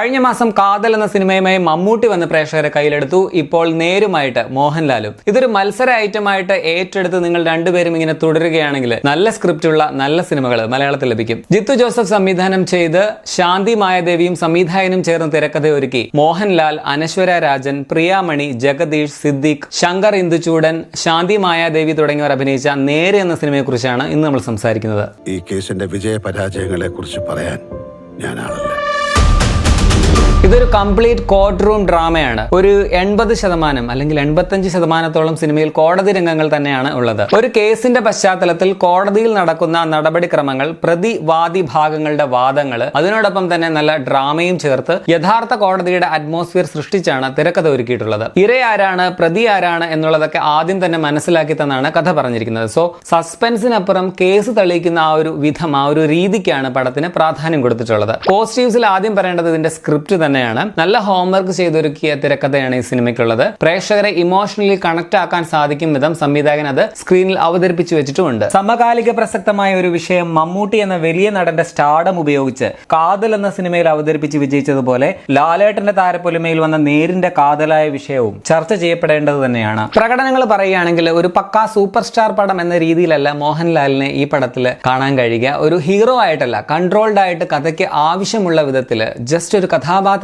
കഴിഞ്ഞ മാസം കാതൽ എന്ന സിനിമയുമായി മമ്മൂട്ടി വന്ന് പ്രേക്ഷകരെ കയ്യിലെടുത്തു. ഇപ്പോൾ നേരുമായിട്ട് മോഹൻലാലും. ഇതൊരു മത്സര ഐറ്റമായിട്ട് ഏറ്റെടുത്ത് നിങ്ങൾ രണ്ടുപേരും ഇങ്ങനെ തുടരുകയാണെങ്കിൽ നല്ല സ്ക്രിപ്റ്റുള്ള നല്ല സിനിമകൾ മലയാളത്തിൽ ലഭിക്കും. ജിത്തു ജോസഫ് സംവിധാനം ചെയ്ത് ശാന്തി മായാദേവിയും സംവിധായകനും ചേർന്ന് തിരക്കഥയൊരുക്കി മോഹൻലാൽ, അനശ്വര രാജൻ, പ്രിയാമണി, ജഗദീഷ്, സിദ്ദിഖ്, ശങ്കർ ഇന്ദുചൂടൻ, ശാന്തി മായാദേവി തുടങ്ങിയവർ അഭിനയിച്ച നേര് എന്ന സിനിമയെക്കുറിച്ചാണ് ഇന്ന് നമ്മൾ സംസാരിക്കുന്നത്. ഈ കേസിന്റെ വിജയ പരാജയങ്ങളെ കുറിച്ച് പറയാൻ ഞാനാണല്ല. ഇതൊരു കംപ്ലീറ്റ് കോർട്ട് റൂം ഡ്രാമയാണ്. ഒരു 80% അല്ലെങ്കിൽ 85% സിനിമയിൽ കോടതി രംഗങ്ങൾ തന്നെയാണ് ഉള്ളത്. ഒരു കേസിന്റെ പശ്ചാത്തലത്തിൽ കോടതിയിൽ നടക്കുന്ന നടപടിക്രമങ്ങൾ, പ്രതിവാദി ഭാഗങ്ങളുടെ വാദങ്ങൾ, അതിനോടൊപ്പം തന്നെ നല്ല ഡ്രാമയും ചേർത്ത് യഥാർത്ഥ കോടതിയുടെ അറ്റ്മോസ്ഫിയർ സൃഷ്ടിച്ചാണ് തിരക്കഥ ഒരുക്കിയിട്ടുള്ളത്. ഇരയാരാണ്, പ്രതി ആരാണ് എന്നുള്ളതൊക്കെ ആദ്യം തന്നെ മനസ്സിലാക്കി തന്നാണ് കഥ പറഞ്ഞിരിക്കുന്നത്. സോ സസ്പെൻസിനപ്പുറം കേസ് തെളിയിക്കുന്ന ആ ഒരു വിധം, ആ ഒരു രീതിക്കാണ് പടത്തിന് പ്രാധാന്യം കൊടുത്തിട്ടുള്ളത്. പോസിറ്റീവ്സിൽ ആദ്യം പറയേണ്ടത് ഇതിന്റെ സ്ക്രിപ്റ്റ് തന്നെയാണ്. നല്ല ഹോംവർക്ക് ചെയ്തൊരുക്കിയ തിരക്കഥയാണ് ഈ സിനിമയ്ക്കുള്ളത്. പ്രേക്ഷകരെ ഇമോഷണലി കണക്ട് ആക്കാൻ സാധിക്കും വിധം സംവിധായകൻ അത് സ്ക്രീനിൽ അവതരിപ്പിച്ചു വെച്ചിട്ടുമുണ്ട്. സമകാലിക പ്രസക്തമായ ഒരു വിഷയം മമ്മൂട്ടി എന്ന വലിയ നടന്റെ സ്റ്റാർഡം ഉപയോഗിച്ച് കാതൽ എന്ന സിനിമയിൽ അവതരിപ്പിച്ച് വിജയിച്ചതുപോലെ ലാലേട്ടന്റെ താരപ്പൊലിമയിൽ വന്ന നേരിന്റെ കാതലായ വിഷയവും ചർച്ച ചെയ്യപ്പെടേണ്ടത് തന്നെയാണ്. പ്രകടനങ്ങൾ പറയുകയാണെങ്കിൽ ഒരു പക്കാ സൂപ്പർ സ്റ്റാർ പടം എന്ന രീതിയിലല്ല മോഹൻലാലിനെ ഈ പടത്തിൽ കാണാൻ കഴിയുക. ഒരു ഹീറോ ആയിട്ടല്ല, കൺട്രോൾഡ് ആയിട്ട് കഥയ്ക്ക് ആവശ്യമുള്ള വിധത്തിൽ ജസ്റ്റ് ഒരു കഥാപാത്രമായിട്ട്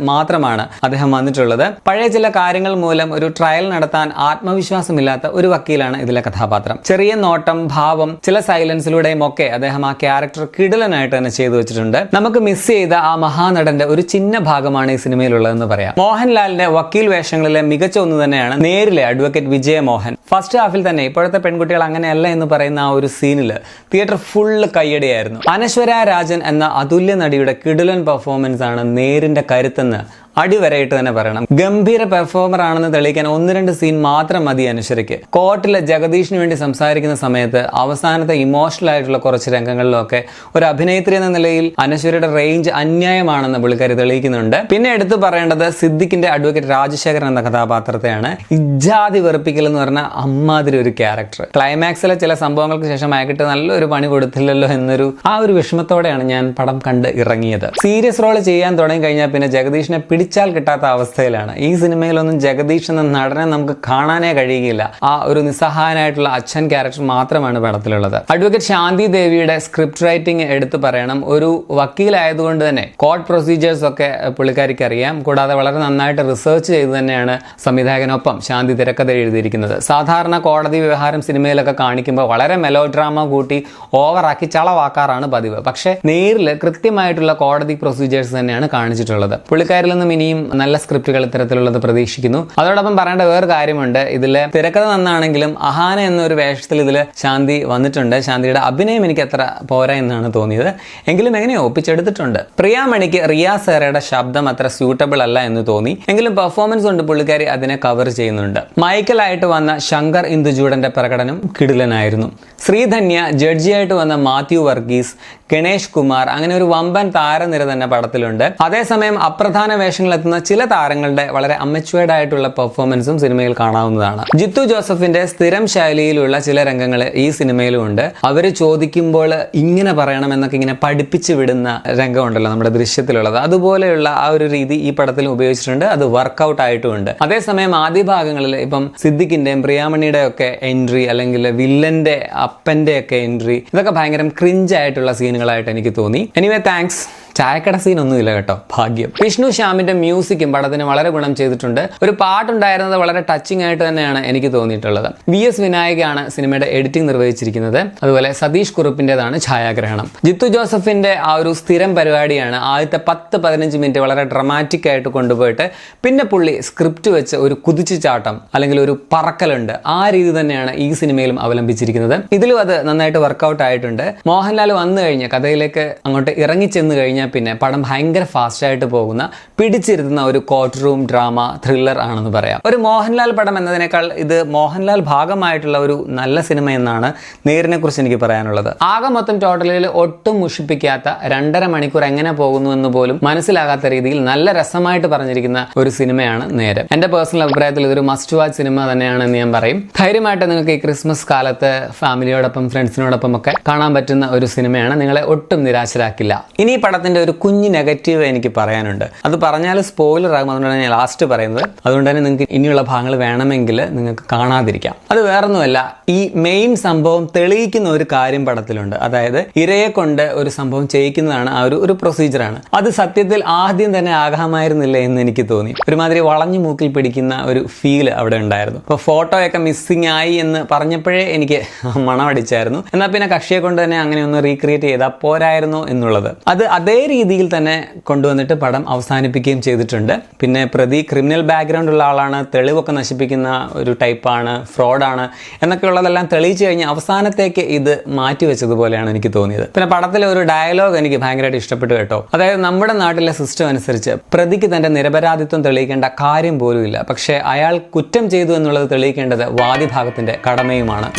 മാത്രമാണ് അദ്ദേഹം വന്നിട്ടുള്ളത്. പഴയ ചില കാര്യങ്ങൾ മൂലം ഒരു ട്രയൽ നടത്താൻ ആത്മവിശ്വാസമില്ലാത്ത ഒരു വക്കീലാണ് ഇതിലെ കഥാപാത്രം. ചെറിയ നോട്ടം, ഭാവം, ചില സൈലൻസിലൂടെയും ഒക്കെ അദ്ദേഹം ആ ക്യാരക്ടർ കിടിലനായിട്ട് തന്നെ ചെയ്തു വെച്ചിട്ടുണ്ട്. നമുക്ക് മിസ് ചെയ്ത ആ മഹാനടന്റെ ഒരു ചിഹ്ന ഭാഗമാണ് ഈ സിനിമയിലുള്ളതെന്ന് പറയാം. മോഹൻലാലിന്റെ വക്കീൽ വേഷങ്ങളിലെ മികച്ച ഒന്ന് തന്നെയാണ് നേരിലെ അഡ്വക്കേറ്റ് വിജയമോഹൻ. ഫസ്റ്റ് ഹാഫിൽ തന്നെ ഇപ്പോഴത്തെ പെൺകുട്ടികൾ അങ്ങനെയല്ല എന്ന് പറയുന്ന ആ ഒരു സീനിൽ തിയേറ്റർ ഫുള്ള് കയ്യടിയായിരുന്നു. അനശ്വര രാജൻ എന്ന അതുല്യ നടിയുടെ കിടിലൻ പെർഫോമൻസ് ആണ് നേരിന്റെ കരുത്തെന്ന് അടിവരയിട്ട് തന്നെ പറയണം. ഗംഭീര പെർഫോമർ ആണെന്ന് തെളിയിക്കാൻ 1-2 സീൻ മാത്രം മതി അനശ്വരയ്ക്ക്. കോർട്ടിലെ ജഗദീഷിന് വേണ്ടി സംസാരിക്കുന്ന സമയത്ത് അവസാനത്തെ ഇമോഷണൽ ആയിട്ടുള്ള കുറച്ച് രംഗങ്ങളിലൊക്കെ ഒരു അഭിനേത്രി എന്ന നിലയിൽ അനശ്വരയുടെ റേഞ്ച് അന്യായമാണെന്ന് പുള്ളിക്കാരി തെളിയിക്കുന്നുണ്ട്. പിന്നെ എടുത്തു പറയേണ്ടത് സിദ്ദിഖിന്റെ അഡ്വക്കേറ്റ് രാജശേഖരൻ എന്ന കഥാപാത്രത്തെയാണ്. ഇജാതി വെറുപ്പിക്കൽ എന്ന് പറഞ്ഞ അമ്മാതിരി ഒരു ക്യാരക്ടർ. ക്ലൈമാക്സിലെ ചില സംഭവങ്ങൾക്ക് ശേഷം അയക്കിട്ട് നല്ലൊരു പണി കൊടുത്തില്ലല്ലോ എന്നൊരു ആ ഒരു വിഷമത്തോടെയാണ് ഞാൻ പടം കണ്ട് ഇറങ്ങിയത്. സീരിയസ് റോൾ ചെയ്യാൻ തുടങ്ങി കഴിഞ്ഞാൽ പിന്നെ ജഗദീഷിനെ പിടിച്ചാൽ കിട്ടാത്ത അവസ്ഥയിലാണ്. ഈ സിനിമയിലൊന്നും ജഗദീഷ് എന്ന നടനെ നമുക്ക് കാണാനേ കഴിയുകയില്ല. ആ ഒരു നിസ്സഹായനായിട്ടുള്ള അച്ഛൻ ക്യാരക്ടർ മാത്രമാണ് പടത്തിലുള്ളത്. അഡ്വക്കേറ്റ് ശാന്തി ദേവിയുടെ സ്ക്രിപ്റ്റ് റൈറ്റിംഗ് എടുത്തു പറയണം. ഒരു വക്കീലായതുകൊണ്ട് തന്നെ കോർട്ട് പ്രൊസീജിയേഴ്സ് ഒക്കെ പുള്ളിക്കാരിക്ക് അറിയാം. കൂടാതെ വളരെ നന്നായിട്ട് റിസർച്ച് ചെയ്ത് തന്നെയാണ് സംവിധായകനൊപ്പം ശാന്തി തിരക്കഥ എഴുതിയിരിക്കുന്നത്. സാധാരണ കോടതി വ്യവഹാരം സിനിമയിലൊക്കെ കാണിക്കുമ്പോൾ വളരെ മെലോ ഡ്രാമ കൂട്ടി ഓവറാക്കി ചളവാക്കാറാണ് പതിവ്. പക്ഷേ നേരിൽ കൃത്യമായിട്ടുള്ള കോടതി പ്രൊസീജിയേഴ്സ് തന്നെയാണ് കാണിച്ചിട്ടുള്ളത്. പുള്ളിക്കാരിൽ നിന്നും ഇനിയും നല്ല സ്ക്രിപ്റ്റുകൾ ഇത്തരത്തിലുള്ളത് പ്രതീക്ഷിക്കുന്നു. അതോടൊപ്പം പറയേണ്ട വേറെ കാര്യമുണ്ട്. ഇതിലെ തിരക്കഥ നന്നാണെങ്കിലും അഹാന എന്നൊരു വേഷത്തിൽ ഇതിൽ ശാന്തി വന്നിട്ടുണ്ട്. ശാന്തിയുടെ അഭിനയം എനിക്ക് അത്ര പോരാ എന്നാണ് തോന്നിയത്. എങ്കിലും എങ്ങനെയോ ഒപ്പിച്ചെടുത്തിട്ടുണ്ട്. പ്രിയാമണിക്ക് റിയ സേറയുടെ ശബ്ദം അത്ര സ്യൂട്ടബിൾ അല്ല എന്ന് തോന്നി. എങ്കിലും പെർഫോമൻസ് കൊണ്ട് പുള്ളിക്കാരി അതിനെ കവർ ചെയ്യുന്നുണ്ട്. മൈക്കലായിട്ട് വന്ന ശങ്കർ ഇന്ദുചൂടന്റെ പ്രകടനം കിടിലനായിരുന്നു. ശ്രീധന്യ, ജഡ്ജിയായിട്ട് വന്ന മാത്യു വർഗീസ്, ഗണേഷ് കുമാർ, അങ്ങനെ ഒരു വമ്പൻ താരനിര തന്നെ പടത്തിലുണ്ട്. അതേസമയം അപ്രധാന വേഷങ്ങളെത്തുന്ന ചില താരങ്ങളുടെ വളരെ അമച്വേർഡ് ആയിട്ടുള്ള പെർഫോമൻസും സിനിമയിൽ കാണാവുന്നതാണ്. ജിത്തു ജോസഫിന്റെ സ്ഥിരം ശൈലിയിലുള്ള ചില രംഗങ്ങൾ ഈ സിനിമയിലും ഉണ്ട്. അവര് ചോദിക്കുമ്പോൾ ഇങ്ങനെ പറയണമെന്നൊക്കെ ഇങ്ങനെ പഠിപ്പിച്ചു വിടുന്ന രംഗമുണ്ടല്ലോ നമ്മുടെ ദൃശ്യത്തിലുള്ളത്, അതുപോലെയുള്ള ആ ഒരു രീതി ഈ പടത്തിൽ ഉപയോഗിച്ചിട്ടുണ്ട്. അത് വർക്കൗട്ട് ആയിട്ടുമുണ്ട്. അതേസമയം ആദ്യ ഭാഗങ്ങളിൽ ഇപ്പം സിദ്ദിഖിന്റെയും പ്രിയാമണിയുടെ ഒക്കെ എൻട്രി, അല്ലെങ്കിൽ വില്ലന്റെ അപ്പന്റെ ഒക്കെ എൻട്രി, ഇതൊക്കെ ഭയങ്കര ക്രിഞ്ച് ആയിട്ടുള്ള സീനുകളായിട്ട് എനിക്ക് തോന്നി. Anyway thanks. ചായക്കട സീനൊന്നുമില്ല കേട്ടോ, ഭാഗ്യം. വിഷ്ണു ശ്യാമിന്റെ മ്യൂസിക്കും പടത്തിന് വളരെ ഗുണം ചെയ്തിട്ടുണ്ട്. ഒരു പാട്ടുണ്ടായിരുന്നത് വളരെ ടച്ചിങ് ആയിട്ട് തന്നെയാണ് എനിക്ക് തോന്നിയിട്ടുള്ളത്. VS വിനായകയാണ് സിനിമയുടെ എഡിറ്റിംഗ് നിർവഹിച്ചിരിക്കുന്നത്. അതുപോലെ സതീഷ് കുറുപ്പിന്റേതാണ് ഛായാഗ്രഹണം. ജിത്തു ജോസഫിന്റെ ആ ഒരു സ്ഥിരം പരിപാടിയാണ് ആദ്യത്തെ 10-15 മിനിറ്റ് വളരെ ഡ്രമാറ്റിക് ആയിട്ട് കൊണ്ടുപോയിട്ട് പിന്നെ പുള്ളി സ്ക്രിപ്റ്റ് വെച്ച് ഒരു കുതിച്ചു ചാട്ടം അല്ലെങ്കിൽ ഒരു പറക്കലുണ്ട്. ആ രീതി തന്നെയാണ് ഈ സിനിമയിലും അവലംബിച്ചിരിക്കുന്നത്. ഇതിലും അത് നന്നായിട്ട് വർക്കൗട്ട് ആയിട്ടുണ്ട്. മോഹൻലാൽ വന്നു കഴിഞ്ഞ കഥയിലേക്ക് അങ്ങോട്ട് ഇറങ്ങിച്ചെന്ന് കഴിഞ്ഞാൽ പിന്നെ പടം ഭയങ്കര ഫാസ്റ്റ് ആയിട്ട് പോകുന്ന, പിടിച്ചിരുത്തുന്ന ഒരു കോർട്ട് റൂം ഡ്രാമ ത്രില്ലർ ആണെന്ന് പറയാം. ഒരു മോഹൻലാൽ പടം എന്നതിനേക്കാൾ ഇത് മോഹൻലാൽ ഭാഗമായിട്ടുള്ള ഒരു നല്ല സിനിമ എന്നാണ് നേരിനെ കുറിച്ച് എനിക്ക് പറയാനുള്ളത്. ആകെ മൊത്തം ടോട്ടലിൽ ഒട്ടും മുഷിപ്പിക്കാത്ത 2.5 മണിക്കൂർ എങ്ങനെ പോകുന്നു എന്ന് പോലും മനസ്സിലാകാത്ത രീതിയിൽ നല്ല രസമായിട്ട് പറഞ്ഞിരിക്കുന്ന ഒരു സിനിമയാണ് നേര്. എന്റെ പേഴ്സണൽ അഭിപ്രായത്തിൽ ഇതൊരു മസ്റ്റ് വാച്ച് സിനിമ തന്നെയാണെന്ന് ഞാൻ പറയും. ധൈര്യമായിട്ട് നിങ്ങൾക്ക് ഈ ക്രിസ്മസ് കാലത്ത് ഫാമിലിയോടൊപ്പം ഫ്രണ്ട്സിനോടൊപ്പം ഒക്കെ കാണാൻ പറ്റുന്ന ഒരു സിനിമയാണ്. നിങ്ങളെ ഒട്ടും നിരാശരാക്കില്ല. ഇനി പടത്തിന്റെ പടത്തിന്റെ ഒരു കുഞ്ഞു നെഗറ്റീവ് എനിക്ക് പറയാനുണ്ട്. അത് പറഞ്ഞാൽ സ്പോയിലർ ആകും, അതുകൊണ്ടാണ് ഞാൻ ലാസ്റ്റ് പറയുന്നത്. അതുകൊണ്ട് തന്നെ നിങ്ങൾക്ക് ഇനിയുള്ള ഭാഗങ്ങൾ വേണമെങ്കിൽ നിങ്ങൾക്ക് കാണാതിരിക്കാം. അത് വേറൊന്നുമല്ല, ഈ മെയിൻ സംഭവം തെളിയിക്കുന്ന ഒരു കാര്യം പടത്തിലുണ്ട്. അതായത് ഇരയെ കൊണ്ട് ഒരു സംഭവം ചെയ്യിക്കുന്നതാണ് ആ ഒരു പ്രൊസീജിയറാണ്. അത് സത്യത്തിൽ ആദ്യം തന്നെ ആകാമായിരുന്നില്ല എന്ന് എനിക്ക് തോന്നി. ഒരുമാതിരി വളഞ്ഞു മൂക്കിൽ പിടിക്കുന്ന ഒരു ഫീൽ അവിടെ ഉണ്ടായിരുന്നു. അപ്പോൾ ഫോട്ടോയൊക്കെ മിസ്സിങ് ആയി എന്ന് പറഞ്ഞപ്പോഴേ എനിക്ക് മണമടിച്ചായിരുന്നു. എന്നാൽ പിന്നെ കക്ഷിയെ കൊണ്ട് തന്നെ അങ്ങനെ ഒന്ന് റീക്രിയേറ്റ് ചെയ്താൽ പോരായിരുന്നു എന്നുള്ളത്. അത് അതേ രീതിയിൽ തന്നെ കൊണ്ടുവന്നിട്ട് പടം അവസാനിപ്പിക്കുകയും ചെയ്തിട്ടുണ്ട്. പിന്നെ പ്രതി ക്രിമിനൽ ബാക്ക്ഗ്രൗണ്ട് ഉള്ള ആളാണ്, തെളിവൊക്കെ നശിപ്പിക്കുന്ന ഒരു ടൈപ്പാണ്, ഫ്രോഡാണ് എന്നൊക്കെ ഉള്ളതെല്ലാം തെളിയിച്ചു കഴിഞ്ഞ് അവസാനത്തേക്ക് ഇത് മാറ്റിവെച്ചതുപോലെയാണ് എനിക്ക് തോന്നിയത്. പിന്നെ പടത്തിലെ ഒരു ഡയലോഗ് എനിക്ക് ഭയങ്കരമായിട്ട് ഇഷ്ടപ്പെട്ടു കേട്ടോ. അതായത് നമ്മുടെ നാട്ടിലെ സിസ്റ്റം അനുസരിച്ച് പ്രതിക്ക് തന്റെ നിരപരാധിത്വം തെളിയിക്കേണ്ട കാര്യം പോലുമില്ല, പക്ഷേ അയാൾ കുറ്റം ചെയ്തു എന്നുള്ളത് തെളിയിക്കേണ്ടത് വാദിഭാഗത്തിന്റെ കടമയുമാണ്.